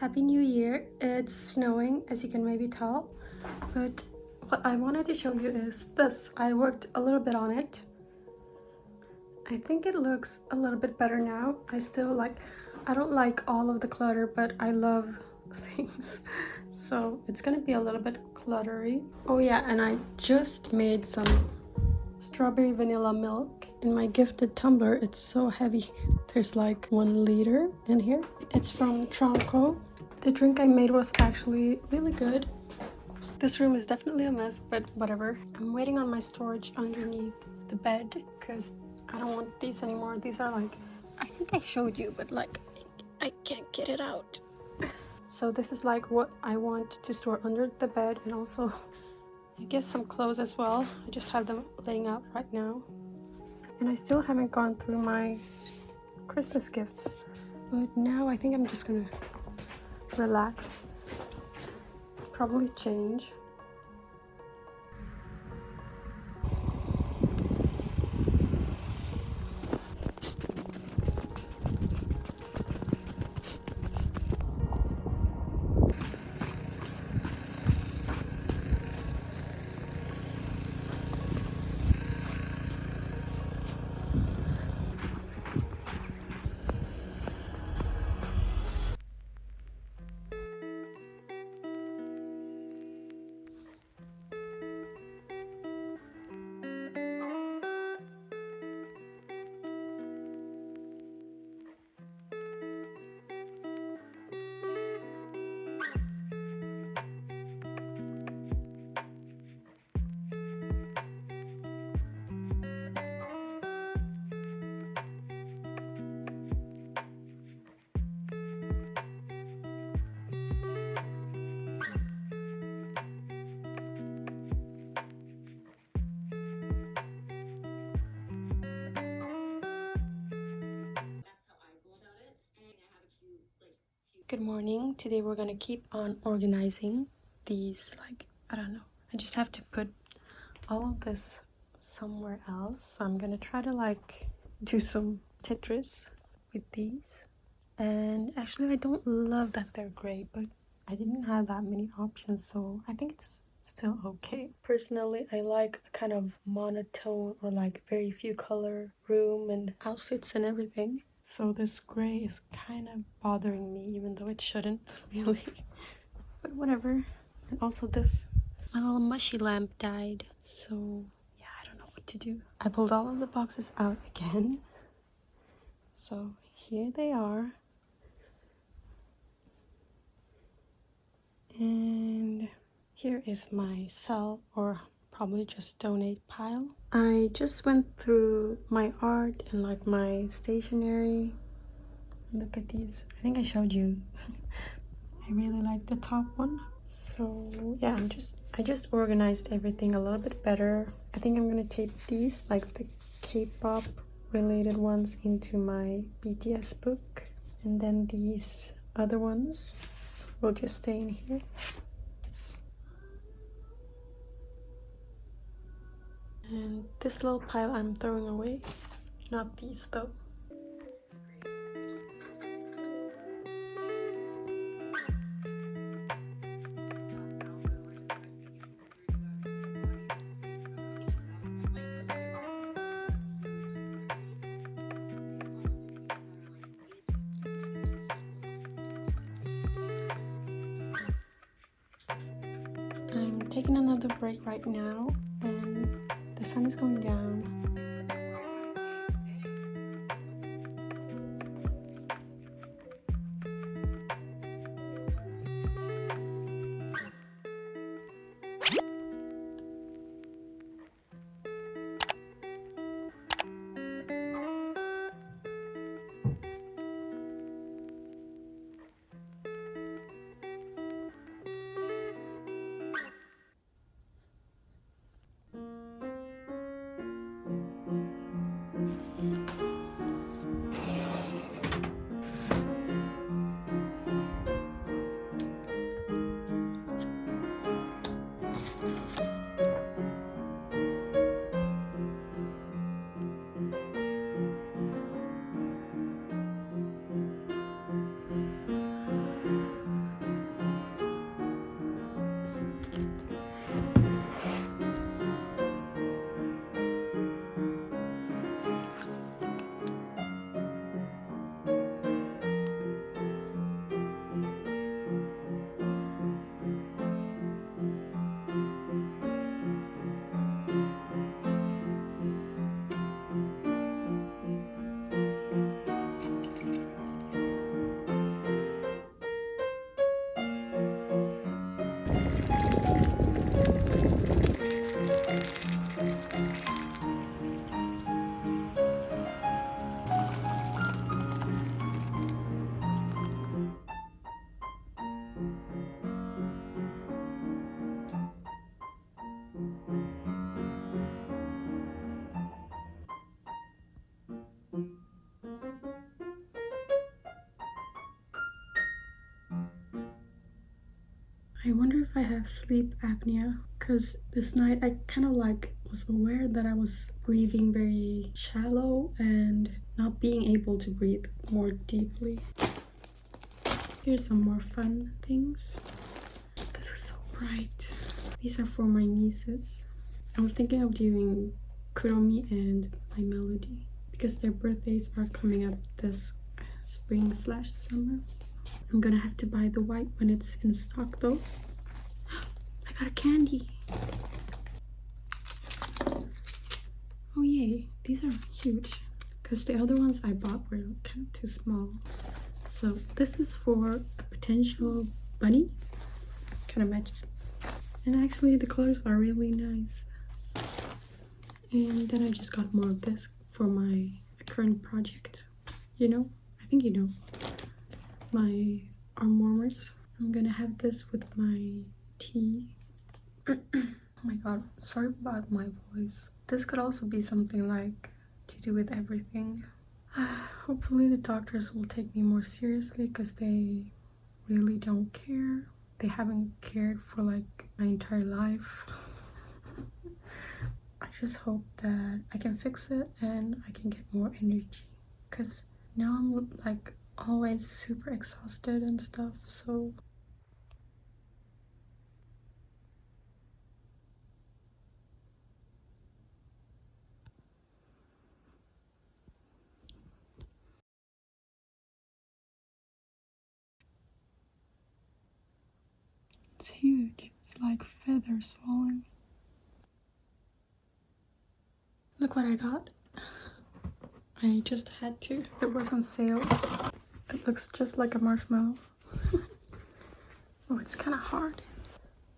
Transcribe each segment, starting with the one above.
Happy New Year. It's snowing, as you can maybe tell, but what I wanted to show you is this. I worked a little bit on it. I think it looks a little bit better now. I don't like all of the clutter, but I love things, so it's gonna be a little bit cluttery. Oh yeah, and I just made some strawberry vanilla milk in my gifted tumbler. It's so heavy. There's like 1 liter in here. It's from Tronco. The drink I made was actually really good. This room is definitely a mess, but whatever. I'm waiting on my storage underneath the bed because I don't want these anymore. These are like, I think I showed you, but like I can't get it out. So this is like what I want to store under the bed, and also I guess some clothes as well. I just have them laying out right now. And I still haven't gone through my Christmas gifts, but now I think I'm just gonna relax, probably change. Good morning. Today we're gonna keep on organizing these, like, I don't know. I just have to put all of this somewhere else. So I'm gonna try to like do some Tetris with these. And actually I don't love that they're gray, but I didn't have that many options, so I think it's still okay. Personally, I like a kind of monotone or like very few color room and outfits and everything. So this gray is kind of bothering me, even though it shouldn't really. But whatever. And also this, my little mushy lamp died, so yeah, I don't know what to do. I pulled all of the boxes out again. So here they are. And here is my sell or probably just donate pile. I just went through my art and like my stationery. Look at these. I think I showed you. I really like the top one. So yeah, I just organized everything a little bit better. I think I'm gonna tape these, like the K-pop related ones, into my BTS book, and then these other ones will just stay in here. And this little pile I'm throwing away. Not these though. I'm taking another break right now, and the sun is going down. I have sleep apnea, because this night I kind of like was aware that I was breathing very shallow and not being able to breathe more deeply. Here's some more fun things. This is so bright. These are for my nieces. I was thinking of doing Kuromi and My Melody because their birthdays are coming up this spring/summer. I'm gonna have to buy the white when it's in stock though. I got a candy. Oh yay, these are huge because the other ones I bought were kind of too small. So this is for a potential bunny. Kind of matches. And actually the colors are really nice. And then I just got more of this for my current project. You know, I think you know, my arm warmers. I'm gonna have this with my tea. Oh my god, sorry about my voice. This could also be something like to do with everything. Hopefully the doctors will take me more seriously because they really don't care. They haven't cared for like my entire life. I just hope that I can fix it and I can get more energy, because now I'm like always super exhausted and stuff. So it's huge. It's like feathers falling. Look what I got. I just had to. It was on sale. It looks just like a marshmallow. Oh, it's kind of hard.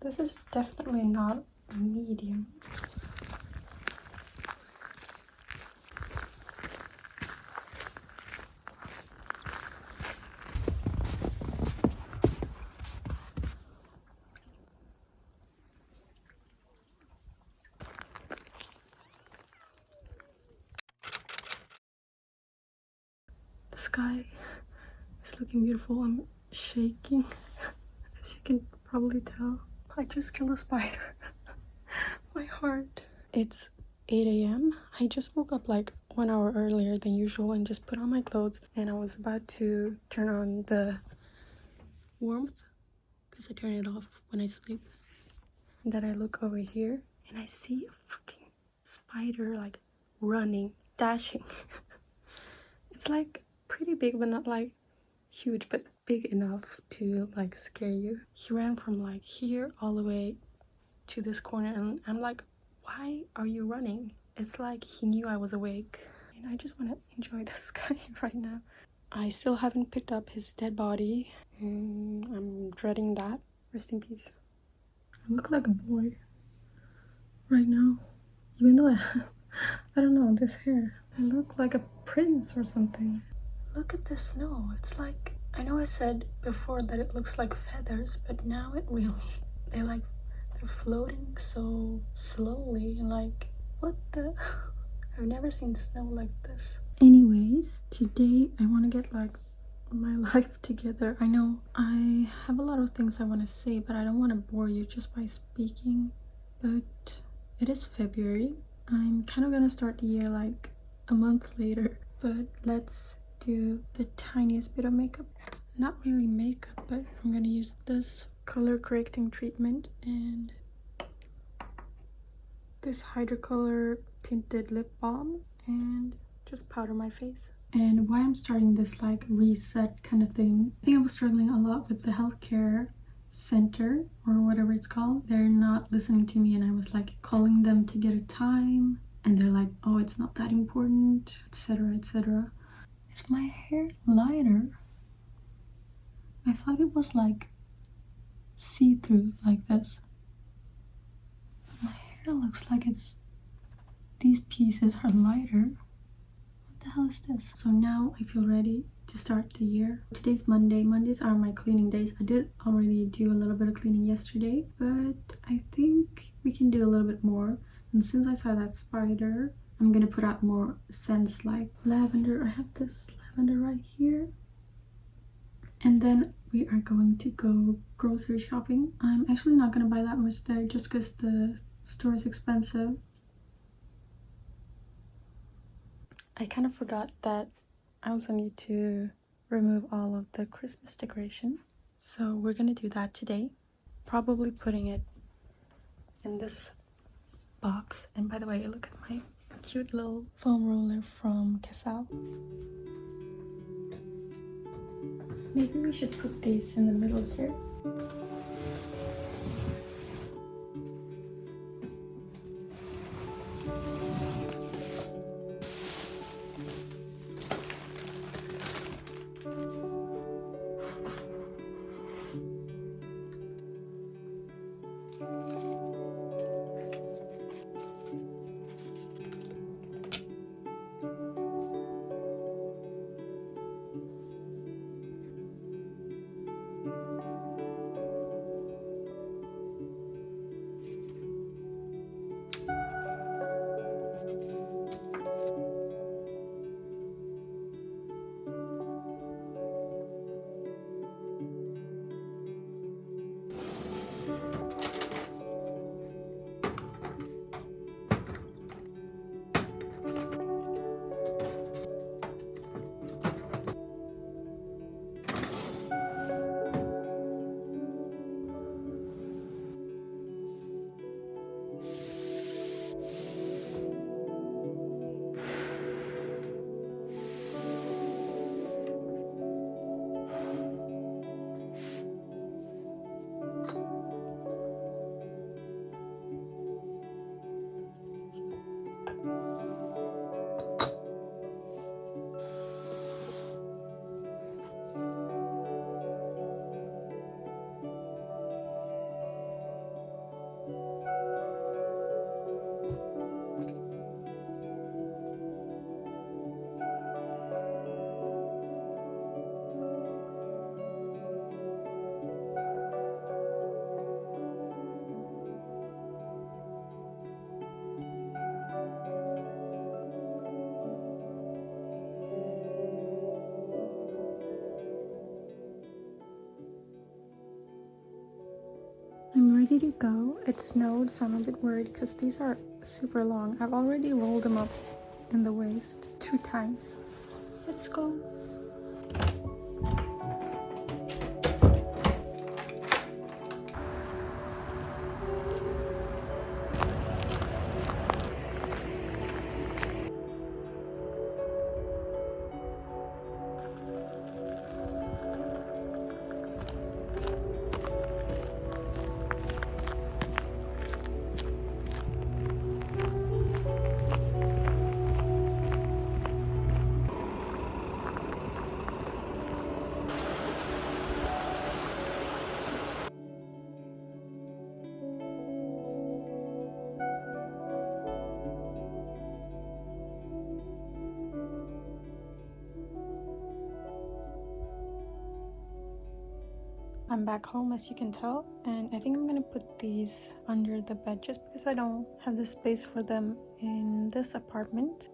This is definitely not medium. The sky is looking beautiful. I'm shaking, as you can probably tell. I just killed a spider. My heart. It's 8 a.m. I just woke up like 1 hour earlier than usual and just put on my clothes, and I was about to turn on the warmth because I turn it off when I sleep. And then I look over here and I see a freaking spider like running, dashing. It's like pretty big, but not like huge, but big enough to like scare you. He ran from like here all the way to this corner, and I'm like, why are you running? It's like he knew I was awake, and I just want to enjoy the sky right now. I still haven't picked up his dead body, and I'm dreading that. Rest in peace. I look like a boy right now, even though I have, I don't know, this hair. I look like a prince or something. Look at the snow. It's like, I know I said before that it looks like feathers, but now it really, they're floating so slowly. Like, what the? I've never seen snow like this. Anyways, today I want to get like my life together. I know I have a lot of things I want to say, but I don't want to bore you just by speaking. But it is February. I'm kind of gonna start the year like a month later, but let's do the tiniest bit of makeup. Not really makeup, but I'm gonna use this color correcting treatment and this Hydrocolor tinted lip balm, and just powder my face. And why I'm starting this like reset kind of thing, I think I was struggling a lot with the healthcare center or whatever it's called. They're not listening to me, and I was like calling them to get a time, and they're like, oh, it's not that important, etc, etc. Is my hair lighter? I thought it was like see-through like this. My hair looks like it's, these pieces are lighter. What the hell is this? So now I feel ready to start the year. Today's Monday. Mondays are my cleaning days. I did already do a little bit of cleaning yesterday, but I think we can do a little bit more. And since I saw that spider, I'm gonna put out more scents like lavender. I have this lavender right here. And then we are going to go grocery shopping. I'm actually not gonna buy that much there just because the store is expensive. I kind of forgot that I also need to remove all of the Christmas decoration. So we're gonna do that today. Probably putting it in this box. And by the way, look at my cute little foam roller from Casal. Maybe we should put these in the middle here. I'm ready to go. It snowed, so I'm a bit worried because these are super long. I've already rolled them up in the waist 2 times. Let's go. I'm back home, as you can tell, and I think I'm gonna put these under the bed just because I don't have the space for them in this apartment.